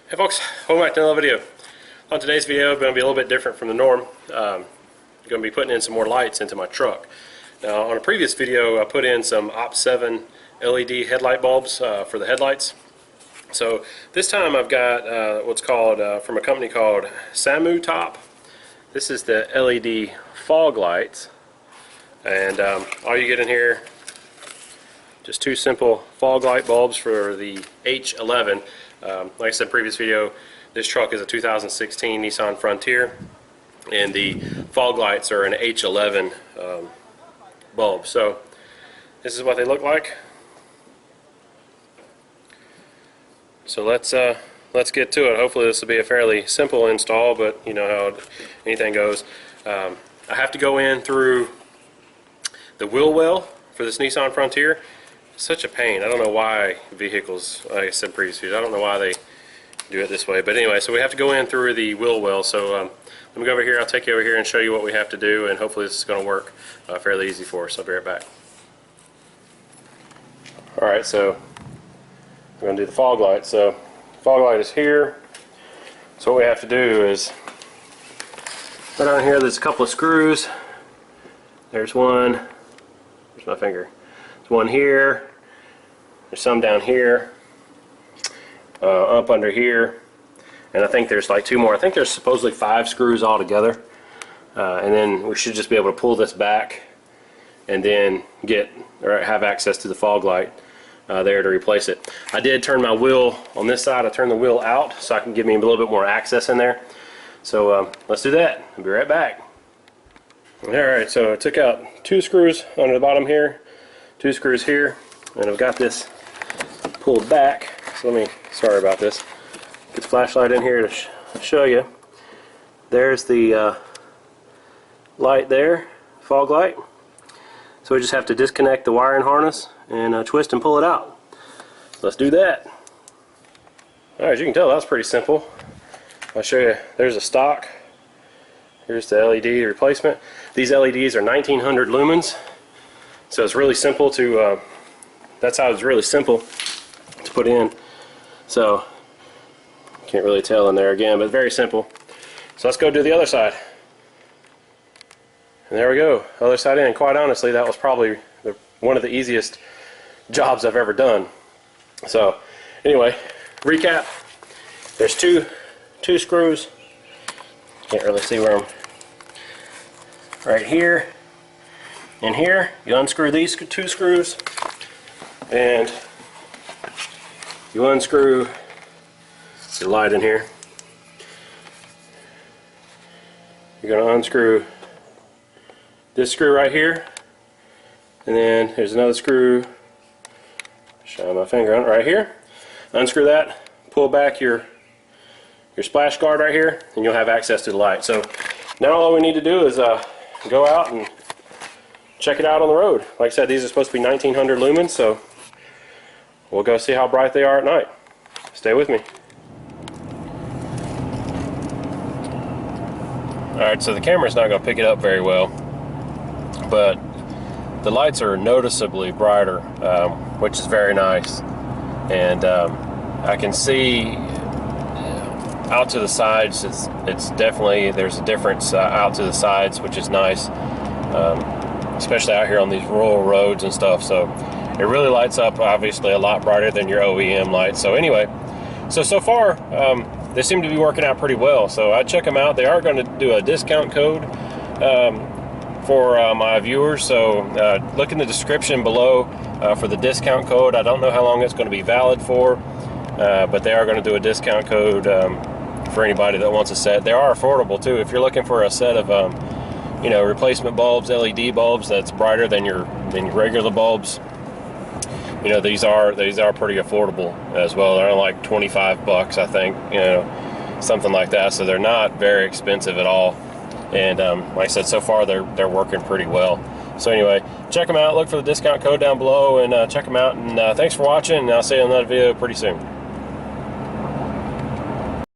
Hey folks, welcome back to another video. On today's video, I'm going to be a little bit different from the norm. I'm going to be putting in some more lights into my truck. Now, on a previous video, I put in some OP7 LED headlight bulbs for the headlights. So this time I've got what's called, from a company called Smautop. This is the LED fog lights. And all you get in here, just two simple fog light bulbs for the H11. Like I said in the previous video, this truck is a 2016 Nissan Frontier, and the fog lights are an H11 bulb. So this is what they look like. So let's get to it. Hopefully this will be a fairly simple install, but you know how anything goes. I have to go in through the wheel well for this Nissan Frontier. Such a pain. I don't know why vehicles, like I said previously, I don't know why they do it this way. But anyway, so we have to go in through the wheel well. So let me go over here. I'll take you over here and show you what we have to do, and hopefully this is going to work fairly easy for us. I'll be right back. Alright, so we're going to do the fog light. So the fog light is here. So what we have to do is, right down here there's a couple of screws. There's one. There's my finger. There's one here. There's some down here. Up under here. And I think there's like two more. I think there's supposedly 5 screws all together. And then we should just be able to pull this back and then have access to the fog light there to replace it. I did turn my wheel on this side. I turned the wheel out so I can give me a little bit more access in there. So let's do that. I'll be right back. Alright, so I took out 2 screws under the bottom here, 2 screws here, and I've got this pulled back. So sorry about this. Get the flashlight in here to show you. There's the light there, fog light. So we just have to disconnect the wiring harness and twist and pull it out. Let's do that. Alright, as you can tell, that's pretty simple. I'll show you. There's a stock. Here's the LED replacement. These LEDs are 1900 lumens, so it's really simple to. That's how it's really simple to put in. So can't really tell in there again, but very simple. So let's go do the other side. And there we go, other side in. Quite honestly, that was probably one of the easiest jobs I've ever done. So anyway, recap. There's two screws. Can't really see where I'm. Right here and here. You unscrew these 2 screws, and you unscrew the light in here. You're going to unscrew this screw right here, and then there's another screw. Shine my finger on it right here. Unscrew that. Pull back your splash guard right here, and you'll have access to the light. So now all we need to do is go out and check it out on the road. Like I said, these are supposed to be 1900 lumens, so we'll go see how bright they are at night. Stay with me. Alright, so the camera's not going to pick it up very well, but the lights are noticeably brighter, which is very nice. And I can see out to the sides, it's definitely, there's a difference out to the sides, which is nice, especially out here on these rural roads and stuff. So it really lights up, obviously, a lot brighter than your OEM lights. So anyway, so far they seem to be working out pretty well. So I'd check them out. They are going to do a discount code for my viewers, so look in the description below for the discount code. I don't know how long it's going to be valid for, but they are going to do a discount code for anybody that wants a set. They are affordable too. If you're looking for a set of you know, replacement bulbs, LED bulbs that's brighter than your regular bulbs, you know, these are pretty affordable as well. They're only like 25 bucks, I think, you know, something like that. So they're not very expensive at all. And like I said, so far they're working pretty well. So anyway, check them out. Look for the discount code down below and check them out. And thanks for watching. And I'll see you in another video pretty soon.